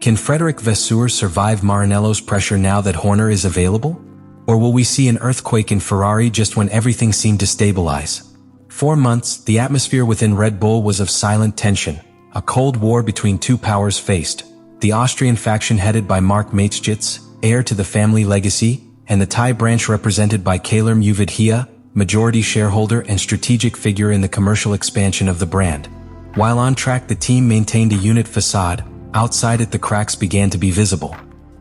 Can Frédéric Vasseur survive Maranello's pressure now that Horner is available? Or will we see an earthquake in Ferrari just when everything seemed to stabilize? 4 months, the atmosphere within Red Bull was of silent tension. A cold war between two powers faced. The Austrian faction headed by Marc Mateschitz, heir to the family legacy, and the Thai branch represented by Kalerm Uvidhia, majority shareholder and strategic figure in the commercial expansion of the brand. While on track, the team maintained a unit facade. Outside it, the cracks began to be visible.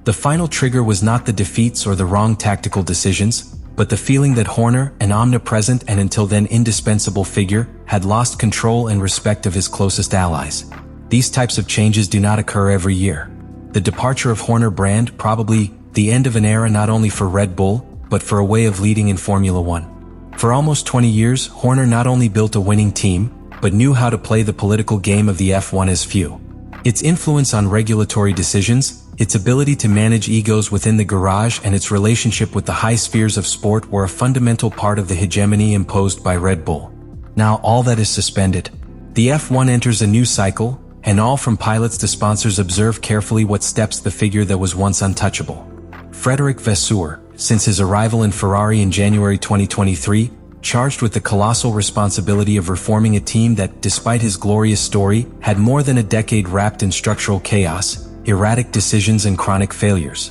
The final trigger was not the defeats or the wrong tactical decisions, but the feeling that Horner, an omnipresent and until then indispensable figure, had lost control and respect of his closest allies. These types of changes do not occur every year. The departure of Horner brand, probably the end of an era not only for Red Bull, but for a way of leading in Formula One. For almost 20 years, Horner not only built a winning team, but knew how to play the political game of the F1 as few. Its influence on regulatory decisions, its ability to manage egos within the garage, and its relationship with the high spheres of sport were a fundamental part of the hegemony imposed by Red Bull. Now all that is suspended. The F1 enters a new cycle, and all from pilots to sponsors observe carefully what steps the figure that was once untouchable. Frédéric Vasseur, since his arrival in Ferrari in January 2023, charged with the colossal responsibility of reforming a team that, despite his glorious story, had more than a decade wrapped in structural chaos, erratic decisions and chronic failures.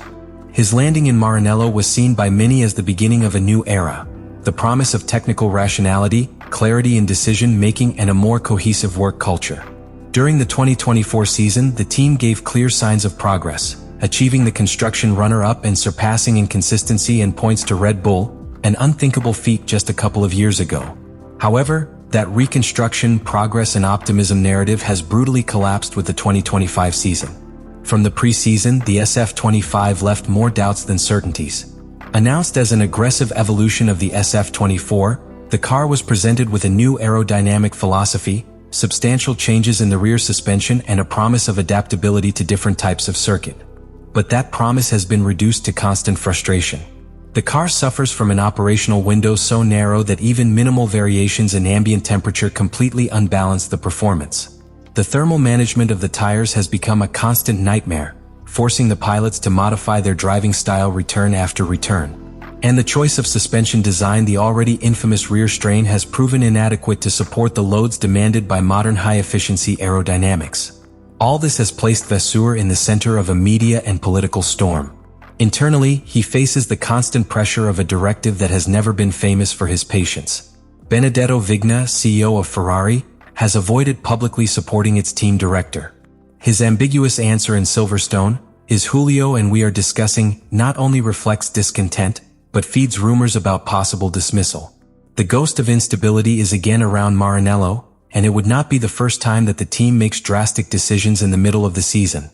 His landing in Maranello was seen by many as the beginning of a new era, the promise of technical rationality, clarity in decision-making, and a more cohesive work culture. During the 2024 season, the team gave clear signs of progress, achieving the construction runner-up and surpassing in consistency and points to Red Bull, an unthinkable feat just a couple of years ago. However, that reconstruction, progress, and optimism narrative has brutally collapsed with the 2025 season. From the pre-season, the SF25 left more doubts than certainties. Announced as an aggressive evolution of the SF24, the car was presented with a new aerodynamic philosophy, substantial changes in the rear suspension, and a promise of adaptability to different types of circuit. But that promise has been reduced to constant frustration. The car suffers from an operational window so narrow that even minimal variations in ambient temperature completely unbalance the performance. The thermal management of the tires has become a constant nightmare, forcing the pilots to modify their driving style return after return. And the choice of suspension design, the already infamous rear strain, has proven inadequate to support the loads demanded by modern high-efficiency aerodynamics. All this has placed Vasseur in the center of a media and political storm. Internally, he faces the constant pressure of a directive that has never been famous for his patience. Benedetto Vigna, CEO of Ferrari, has avoided publicly supporting its team director. His ambiguous answer in Silverstone, "Is Julio and we are discussing," not only reflects discontent, but feeds rumors about possible dismissal. The ghost of instability is again around Maranello, and it would not be the first time that the team makes drastic decisions in the middle of the season.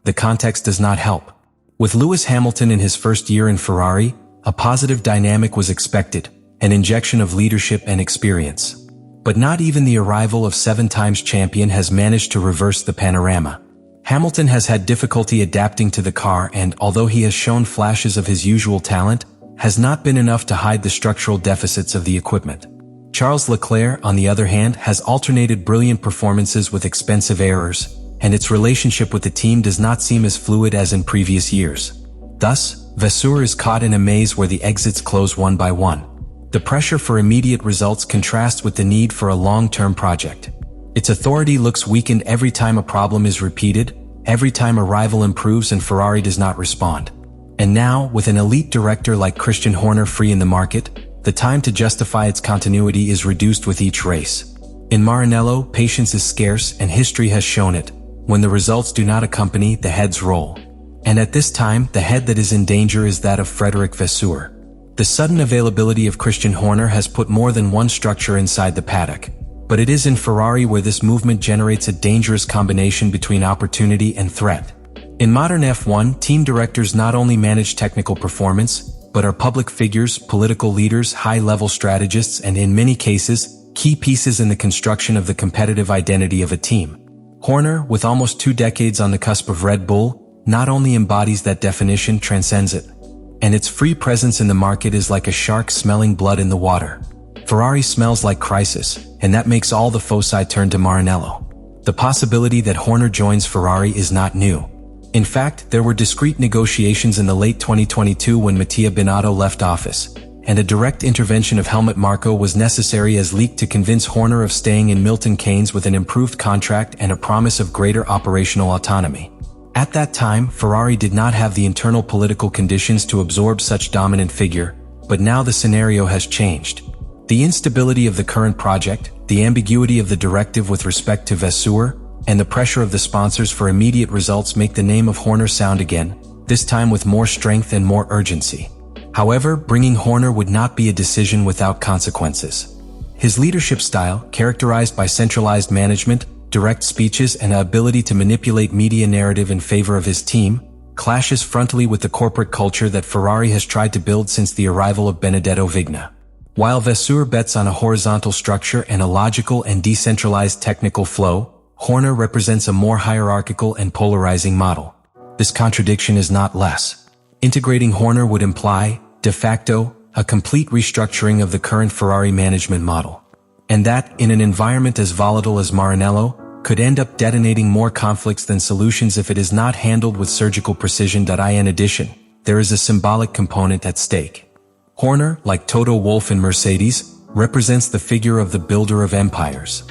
The context does not help. With Lewis Hamilton in his first year in Ferrari, a positive dynamic was expected, an injection of leadership and experience. But not even the arrival of 7-time champion has managed to reverse the panorama. Hamilton has had difficulty adapting to the car and, although he has shown flashes of his usual talent, has not been enough to hide the structural deficits of the equipment. Charles Leclerc, on the other hand, has alternated brilliant performances with expensive errors, and its relationship with the team does not seem as fluid as in previous years. Thus, Vasseur is caught in a maze where the exits close one by one. The pressure for immediate results contrasts with the need for a long-term project. Its authority looks weakened every time a problem is repeated, every time a rival improves and Ferrari does not respond. And now, with an elite director like Christian Horner free in the market, the time to justify its continuity is reduced with each race. In Maranello, patience is scarce, and history has shown it. When the results do not accompany, the heads roll. And at this time, the head that is in danger is that of Frédéric Vasseur. The sudden availability of Christian Horner has put more than one structure inside the paddock. But it is in Ferrari where this movement generates a dangerous combination between opportunity and threat. In modern F1, team directors not only manage technical performance, but are public figures, political leaders, high-level strategists, and in many cases, key pieces in the construction of the competitive identity of a team. Horner, with almost 2 decades on the cusp of Red Bull, not only embodies that definition, transcends it. And its free presence in the market is like a shark smelling blood in the water. Ferrari smells like crisis, and that makes all the foci turn to Maranello. The possibility that Horner joins Ferrari is not new. In fact, there were discreet negotiations in the late 2022 when Mattia Binotto left office, and a direct intervention of Helmut Marko was necessary as leaked to convince Horner of staying in Milton Keynes with an improved contract and a promise of greater operational autonomy. At that time, Ferrari did not have the internal political conditions to absorb such dominant figure, but now the scenario has changed. The instability of the current project, the ambiguity of the directive with respect to Vasseur, and the pressure of the sponsors for immediate results make the name of Horner sound again, this time with more strength and more urgency. However, bringing Horner would not be a decision without consequences. His leadership style, characterized by centralized management, direct speeches, and an ability to manipulate media narrative in favor of his team, clashes frontally with the corporate culture that Ferrari has tried to build since the arrival of Benedetto Vigna. While Vasseur bets on a horizontal structure and a logical and decentralized technical flow, Horner represents a more hierarchical and polarizing model. This contradiction is not less. Integrating Horner would imply, de facto, a complete restructuring of the current Ferrari management model. And that, in an environment as volatile as Maranello, could end up detonating more conflicts than solutions if it is not handled with surgical precision. In addition, there is a symbolic component at stake. Horner, like Toto Wolff in Mercedes, represents the figure of the builder of empires.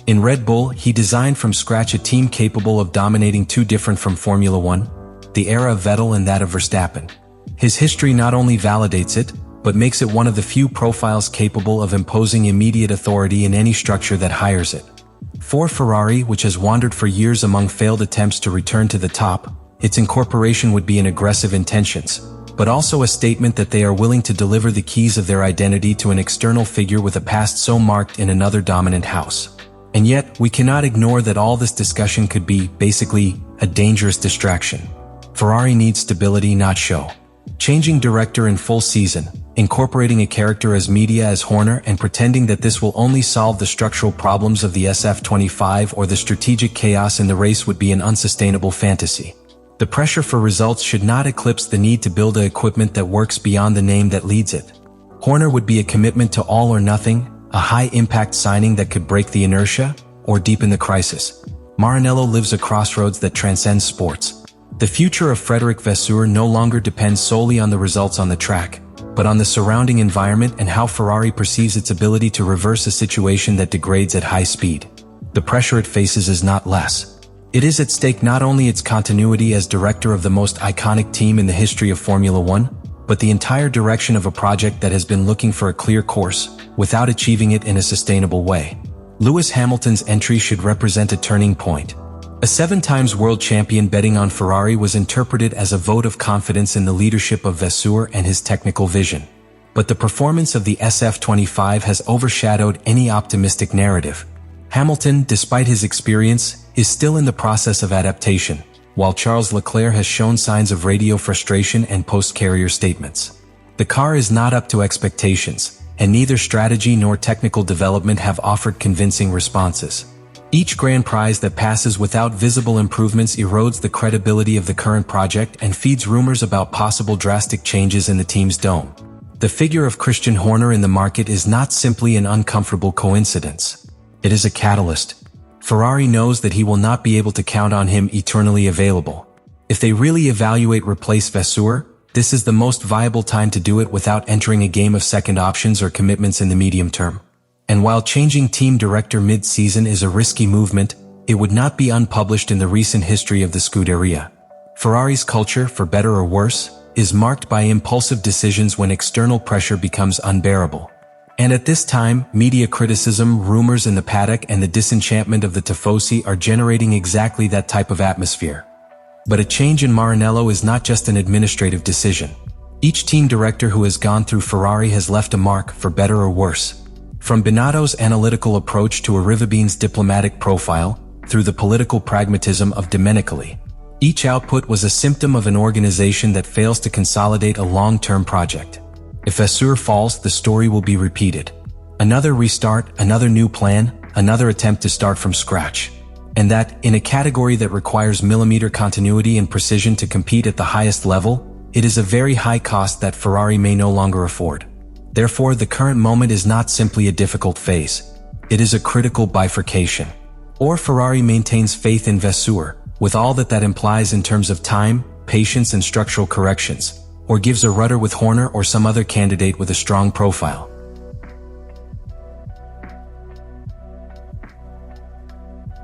In Red Bull, he designed from scratch a team capable of dominating two different from Formula One, the era of Vettel and that of Verstappen. His history not only validates it, but makes it one of the few profiles capable of imposing immediate authority in any structure that hires it. For Ferrari, which has wandered for years among failed attempts to return to the top, its incorporation would be an aggressive intentions, but also a statement that they are willing to deliver the keys of their identity to an external figure with a past so marked in another dominant house. And yet, we cannot ignore that all this discussion could be, basically, a dangerous distraction. Ferrari needs stability, not show. Changing director in full season, incorporating a character as media as Horner and pretending that this will only solve the structural problems of the SF25 or the strategic chaos in the race would be an unsustainable fantasy. The pressure for results should not eclipse the need to build equipment that works beyond the name that leads it. Horner would be a commitment to all or nothing, a high-impact signing that could break the inertia or deepen the crisis. Maranello lives a crossroads that transcends sports. The future of Frédéric Vasseur no longer depends solely on the results on the track, but on the surrounding environment and how Ferrari perceives its ability to reverse a situation that degrades at high speed. The pressure it faces is not less. It is at stake not only its continuity as director of the most iconic team in the history of Formula One, but the entire direction of a project that has been looking for a clear course, without achieving it in a sustainable way. Lewis Hamilton's entry should represent a turning point. A 7-time world champion betting on Ferrari was interpreted as a vote of confidence in the leadership of Vasseur and his technical vision. But the performance of the SF25 has overshadowed any optimistic narrative. Hamilton, despite his experience, is still in the process of adaptation, while Charles Leclerc has shown signs of radio frustration and post-carrier statements. The car is not up to expectations, and neither strategy nor technical development have offered convincing responses. Each grand prize that passes without visible improvements erodes the credibility of the current project and feeds rumors about possible drastic changes in the team's dome. The figure of Christian Horner in the market is not simply an uncomfortable coincidence. It is a catalyst. Ferrari knows that he will not be able to count on him eternally available. If they really replace Vasseur, this is the most viable time to do it without entering a game of second options or commitments in the medium term. And while changing team director mid-season is a risky movement, it would not be unpublished in the recent history of the Scuderia. Ferrari's culture, for better or worse, is marked by impulsive decisions when external pressure becomes unbearable. And at this time, media criticism, rumors in the paddock, and the disenchantment of the tifosi are generating exactly that type of atmosphere. But a change in Maranello is not just an administrative decision. Each team director who has gone through Ferrari has left a mark, for better or worse. From Binotto's analytical approach to Arrivabene's diplomatic profile, through the political pragmatism of Domenicali, each output was a symptom of an organization that fails to consolidate a long-term project. If Vasseur falls, the story will be repeated. Another restart, another new plan, another attempt to start from scratch. And that, in a category that requires millimeter continuity and precision to compete at the highest level, it is a very high cost that Ferrari may no longer afford. Therefore, the current moment is not simply a difficult phase. It is a critical bifurcation. Or Ferrari maintains faith in Vasseur, with all that implies in terms of time, patience and structural corrections, or gives a rudder with Horner or some other candidate with a strong profile.